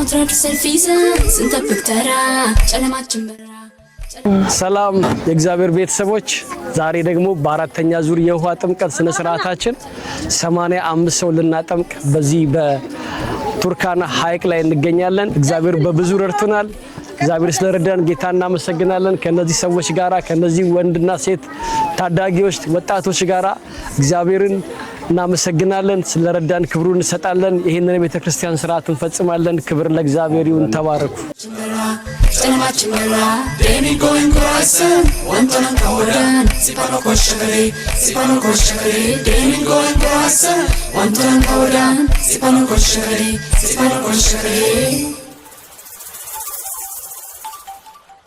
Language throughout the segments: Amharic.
ለሞትራድ ሰልፊዘን ስንጠብቅ ተራ ጨለማችን በራ ሰላም የእግዚአብሔር ቤተሰቦች ዛሬ ደግሞ በአራተኛ ዙር የውሃ ጥምቀት ስነ ስርዓታችን 85 ሰው ልናጠምቅ በዚህ በቱርካና ሐይቅ ላይ እንገኛለን። እግዚአብሔር በብዙ ረድቶናል። እግዚአብሔር ስለረዳን ጌታ እናመሰግናለን። ከነዚህ ሰዎች ጋራ ከነዚህ ወንድና ሴት ታዳጊዎች ወጣቶች ጋራ እግዚአብሔርን እናመሰግናለን። ስለረዳን ክብሩን እንሰጣለን። ይሄንን የቤተክርስቲያን ስርዓት እንፈጽማለን። ክብር ለእግዚአብሔር ይሁን። ተባረኩ። ጨለማችን በራ ደሚጎን ኮራሰን ወንተን ካወዳን ሲፓኖ ኮሸከሬ ደሚጎን ኮራሰን ወንተን ካወዳን ሲፓኖ ኮሸከሬ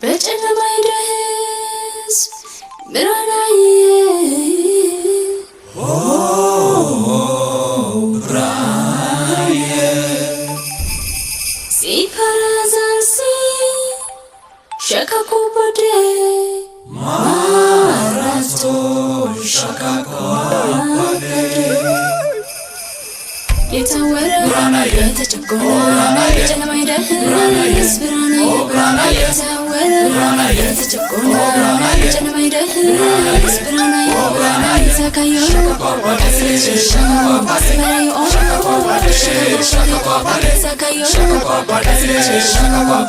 በጨለማ ይደስ ብርሃናዬ ብርሃናዬ ሲፓራዛሲ ሸካኮ በደ ማራቶ ሸካኮ በደ የተወረ የተጨቆነ የጨለማ ይደስ ብርሃናዬ የተወረ የተጨቆነ የጨለማ ይደስ ብርሃናዬ ዘካዮ አስበራዮ ዘካዮ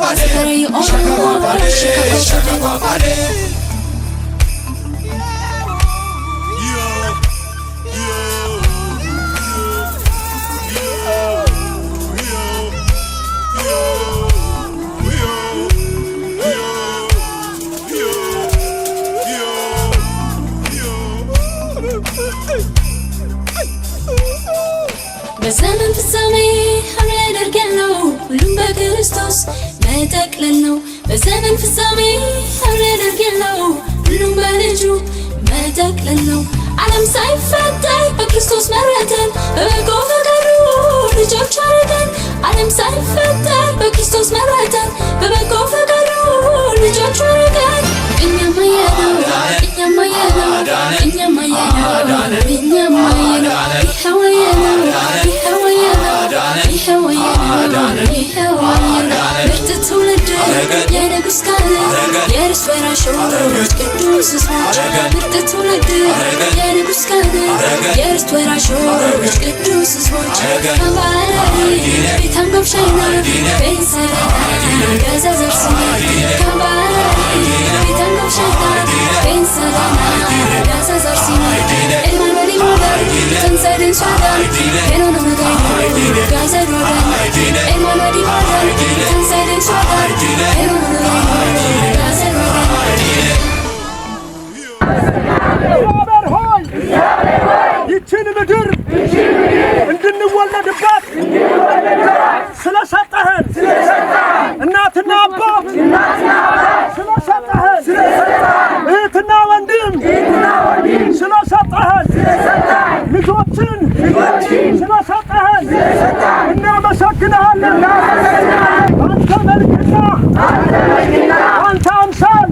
አስበራዮ በዘመን ፍጻሜ ሐምሌ ደርገነው ሁሉም በክርስቶስ መጠቅለል ነው። በዘመን ፍጻሜ ሐምሌ ደርገነው ሁሉም በልጁ መጠቅለል ነው። ዓለም ሳይፈጠር በክርስቶስ መረተን በበጎ ፈቃዱ ልጆች አረገን። ዓለም ሳይፈጠር በክርስቶስ መረተን በበጎ ፈቃዱ ልጆች አረገን። እኛማ ያለው ምርጥ ትውልድ የንጉሥ ካህን የእርሱ ወራሾች ቅዱስ ሕዝቦች ምርጥ ትውልድ የንጉሥ ካህን የእርሱ ወራሾች ቅዱስ ሕዝቦች ካምባራሪ ቤታን ገብሻይና ቤንሰረና ገዛዘርሲኒ ካምባራሪ ቤታን ገብሻይና ቤንሰረና ገዛዘርሲኒ ኤልማኖሊ ሞዳር ተንሰድን ሷዳር ሄኖነ መጋይ ጋዘዶዳን ኤልማኖሊ ሞዳር ተንሰድን ሷዳር ሄኖነ መጋይ ጋዘዶዳን እግዚአብሔር ሆይ ይችን ምድር እንድንወለድባት ስለሰጠህን እናትና አባት ስለሰጠህን እህትና ወንድም ስለሰጠህን ልጆችን ስለሰጠህን እናመሰግንሃለን። አንተ መልክና አንተ አምሳል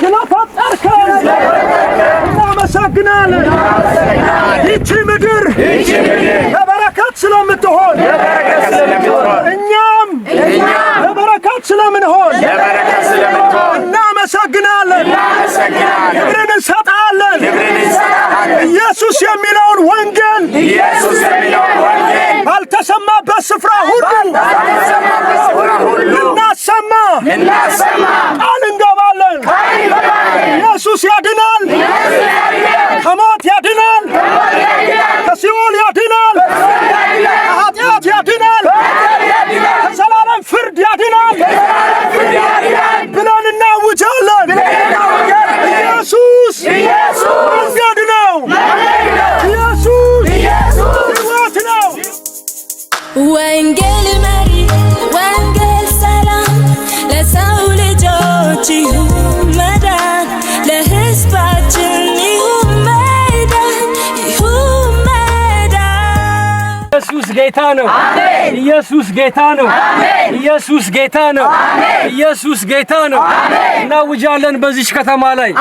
ስለፈጠርከን እናመሰግናለን። ይቺ ምድር ለበረከት ስለምትሆን እኛም ለበረከት ስለምንሆን እናመሰግናለን። ክብርን እንሰጣለን። ኢየሱስ የሚለውን ወንጌል ባልተሰማበት ስፍራ ሁሉ እናሰማ ቃል እንገባለን። ኢየሱስ ያድናል። ከሞት ያድናል። ከሲኦል ያድናል። ከኃጢአት ያድናል። ከዘላለም ፍርድ ያድናል ብለን እናውጃለን። ኢየሱስ መንገድ ነው። ኢየሱስ ሕይወት ነው። ወንጌል መሪ ወንጌል ሰላም ለሰው ልጆች ይሁን መዳን ለሕዝባችን ይሁን መዳን ኢየሱስ ጌታ ነው። ኢየሱስ ጌታ ነው። ኢየሱስ ጌታ ነው። ኢየሱስ ጌታ ነው። እናውጃለን በዚህ ከተማ ላይ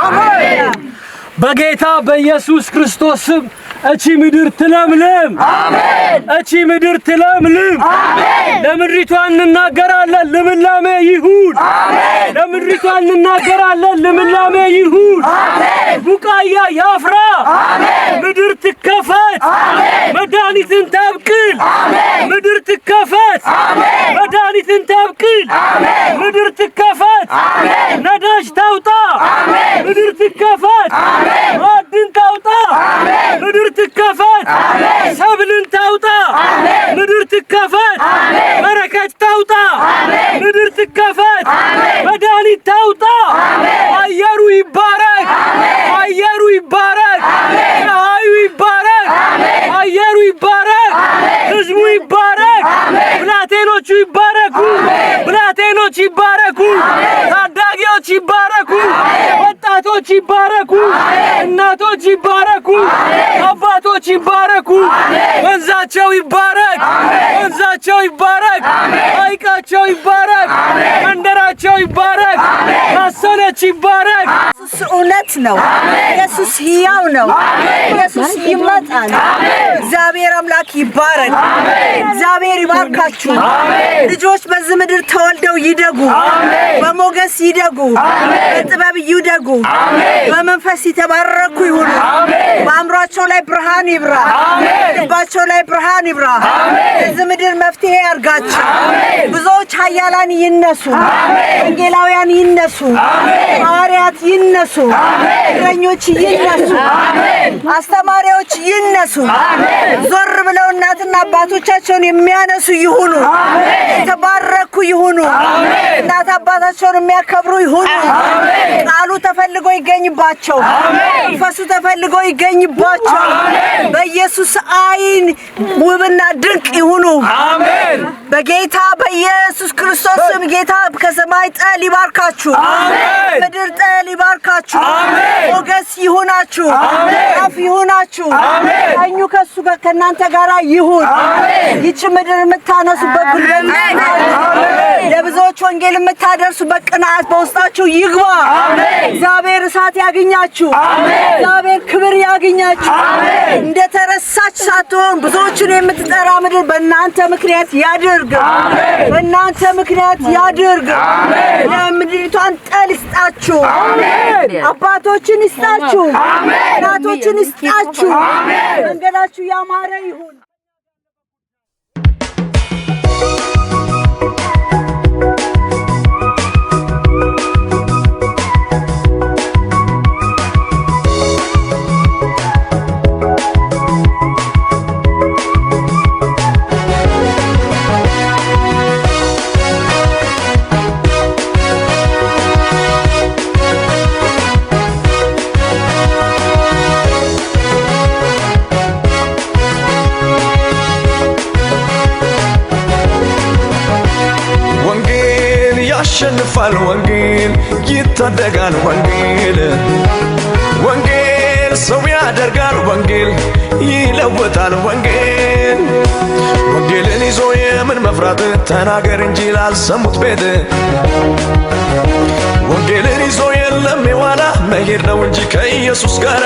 በጌታ በኢየሱስ ክርስቶስ ስም እቺ ምድር ትለምልም። አሜን። እቺ ምድር ትለምልም። አሜን። ለምድሪቷ እንናገራለን ልምላሜ ይሁን አሜን ለምድሪቷ እንናገራለን ልምላሜ ይሁን አሜን ቡቃያ ያፍራ አሜን ምድር ትከፈት አሜን መድኃኒትን ታብቅል አሜን ምድር ትከፈት አሜን መድኃኒትን ታብቅል አሜን ምድር ትከፈት አሜን ነዳጅ ታውጣ አሜን ምድር ትከፈት አሜን ማዕድን ታውጣ አሜን ምድር ትከፈት አሜን ሰብልን ታውጣ አሜን ምድር ትከፈት አሜን በረከት ታውጣ አሜን ምድር ትከፈት አሜን መድኃኒት ታውጣ አሜን አየሩ ይባረክ አሜን አየሩ ይባረክ አሜን ፀሐዩ ይባረክ አሜን አየሩ ይባረክ አሜን ሕዝቡ ይባረክ አሜን ብላቴኖቹ ይባረኩ አሜን ብላቴኖች ይባረኩ አሜን ታዳጊዎች ይባረኩ አሜን ወጣቶች ይባረኩ አሜን እናቶች ይባረኩ አሜን አባቶች ይባረኩ አሜን ወንዛቸው ይባረክ አሜን ወንዛቸው ይባረክ አሜን ሐይቃቸው ይባረክ አሜን መንደራቸው ይባረክ አሜን ማሰነች ይባረክ ኢየሱስ እውነት ነው ኢየሱስ ሕያው ነው ኢየሱስ ይመጣል እግዚአብሔር አምላክ ይባረክ እግዚአብሔር ይባርካችሁ ልጆች በዚህ ምድር ተወልደው ይደጉ በሞገስ ይደጉ በጥበብ ይደጉ በመንፈስ ይተባረኩ ይሁኑ በአእምሯቸው ላይ ብርሃን ይብራ ልባቸው ላይ ብርሃን ይብራ በዚህ ምድር መፍትሄ ያርጋቸው ብዙዎች ኃያላን ይነሱ ወንጌላውያን ይነሱ ሐዋርያት ይነሱ እረኞች ይነሱ አስተማሪዎች ይነሱ ዞር ብለው እናትና አባቶቻቸውን የሚያነሱ ይሁኑ የተባረኩ ይሁኑ እናት አባታቸውን የሚያከብሩ ይሁኑ ቃሉ ተፈልጎ ይገኝባቸው ፈሱ ተፈልጎ ይገኝባቸው በኢየሱስ አይን ውብና ድንቅ ይሁኑ በጌታ በኢየሱስ ክርስቶስ ስም ጌታ ከሰማይ ጠል ይባርካችሁ ምድር ጠል ይባርካችሁ ሞገስ ይሁናችሁ አፍ ይሁናችሁ ቀኙ ከሱ ጋር ከናንተ ጋር ይሁን ይህች ምድር የምታነሱበት ጉልበት ለብዙዎች ወንጌል የምታደርሱበት ቅንዓት በውስጣችሁ ይግባ እግዚአብሔር እሳት ያገኛችሁ እግዚአብሔር ክብር ያገኛችሁ እንደተረሳች ሳትሆን ብዙዎችን የምትጠራ ምድር በእናንተ ምክንያት ያድርግ በእናንተ ምክንያት ያድርግ ለምድሪቷን ጠል ይስጣችሁ አባቶችን ይስጣችሁ እናቶችን ይስጣችሁ መንገዳችሁ ያማረ ይሁን ያሸንፋል ወንጌል ይታደጋል ወንጌል ወንጌል ሰው ያደርጋል ወንጌል ይለውጣል ወንጌል ወንጌልን ይዞ የምን መፍራት ተናገር እንጂ ላልሰሙት ቤት ወንጌልን ይዞ የለም የዋላ መሄድ ነው እንጂ ከኢየሱስ ጋር